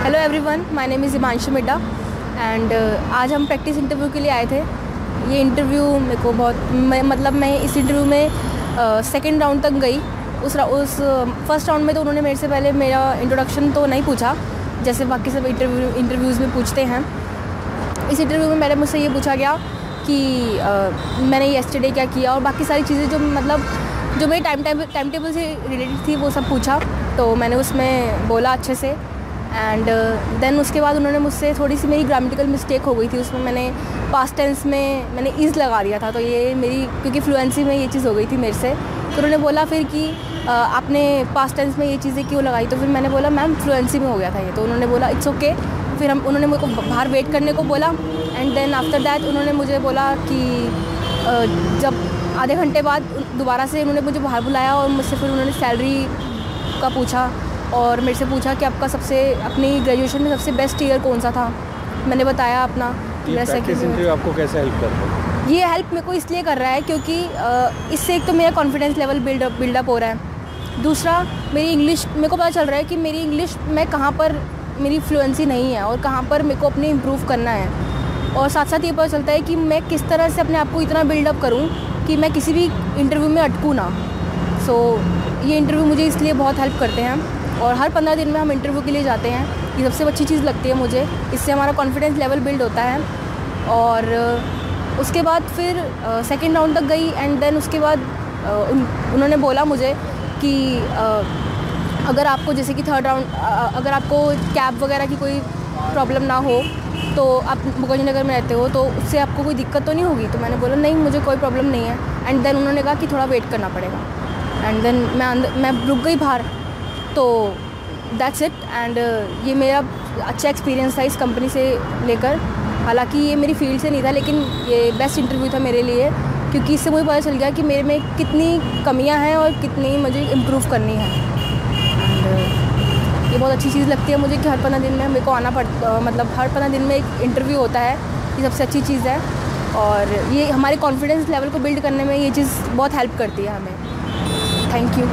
Hello everyone, my name is Himanshu Midda and आज हम practice interview के लिए आए थे। ये इंटरव्यू मेरे को मैं इस इंटरव्यू में सेकंड राउंड तक गई। उस फर्स्ट राउंड में तो उन्होंने मेरे से पहले मेरा इंट्रोडक्शन तो नहीं पूछा जैसे बाकी सब इंटरव्यूज़ में पूछते हैं। इस इंटरव्यू में मैंने मुझसे ये पूछा गया कि मैंने येस्टरडे क्या किया और बाकी सारी चीज़ें जो मेरे टाइम टेबल से रिलेटेड थी वो सब पूछा। तो मैंने उसमें बोला अच्छे से एंड देन उसके बाद उन्होंने मुझसे थोड़ी सी मेरी ग्रामेटिकल मिस्टेक हो गई थी। उसमें मैंने पास्ट टेंस में मैंने इज़ लगा दिया था, तो ये मेरी क्योंकि फ्लुएंसी में ये चीज़ हो गई थी मेरे से। तो उन्होंने बोला फिर कि आपने पास्ट टेंस में ये चीज़ें क्यों लगाई, तो फिर मैंने बोला मैम फ्लुएंसी में हो गया था ये। तो उन्होंने बोला इट्स ओके। फिर उन्होंने मेरे को बाहर वेट करने को बोला एंड देन आफ्टर दैट उन्होंने मुझे बोला कि जब आधे घंटे बाद दोबारा से उन्होंने मुझे बाहर बुलाया और मुझसे फिर उन्होंने सैलरी का पूछा और मेरे से पूछा कि अपनी ग्रेजुएशन में सबसे बेस्ट ईयर कौन सा था। मैंने बताया अपना। प्रैक्टिस इंटरव्यू आपको कैसे हेल्प कर रहा है? ये हेल्प मेरे को इसलिए कर रहा है क्योंकि इससे एक तो मेरा कॉन्फिडेंस लेवल बिल्डअप हो रहा है। दूसरा मेरी इंग्लिश मेरे को पता चल रहा है कि मेरी इंग्लिश में कहाँ पर मेरी फ्लुएंसी नहीं है और कहाँ पर मेरे को अपने इम्प्रूव करना है। और साथ साथ ये पता चलता है कि मैं किस तरह से अपने आप को इतना बिल्डअप करूँ कि मैं किसी भी इंटरव्यू में अटकूँ ना। सो ये इंटरव्यू मुझे इसलिए बहुत हेल्प करते हैं और हर 15 दिन में हम इंटरव्यू के लिए जाते हैं। ये सबसे अच्छी चीज़ लगती है मुझे। इससे हमारा कॉन्फिडेंस लेवल बिल्ड होता है। और उसके बाद फिर सेकंड राउंड तक गई एंड देन उसके बाद उन्होंने बोला मुझे कि अगर आपको जैसे कि थर्ड राउंड अगर आपको कैब वगैरह की कोई प्रॉब्लम ना हो तो आप मुखर्जी नगर में रहते हो तो उससे आपको कोई दिक्कत तो नहीं होगी। तो मैंने बोला नहीं, मुझे कोई प्रॉब्लम नहीं है। एंड देन उन्होंने कहा कि थोड़ा वेट करना पड़ेगा एंड देन मैं रुक गई बाहर। तो दैट्स इट। एंड ये मेरा अच्छा एक्सपीरियंस था इस कंपनी से लेकर। हालांकि ये मेरी फील्ड से नहीं था लेकिन ये बेस्ट इंटरव्यू था मेरे लिए क्योंकि इससे मुझे पता चल गया कि मेरे में कितनी कमियां हैं और कितनी मुझे इम्प्रूव करनी है। एंड ये बहुत अच्छी चीज़ लगती है मुझे कि हर 15 दिन में मेरे को आना पड़ता, मतलब हर 15 दिन में एक इंटरव्यू होता है। ये सबसे अच्छी चीज़ है और ये हमारे कॉन्फिडेंस लेवल को बिल्ड करने में ये चीज़ बहुत हेल्प करती है हमें। Thank you.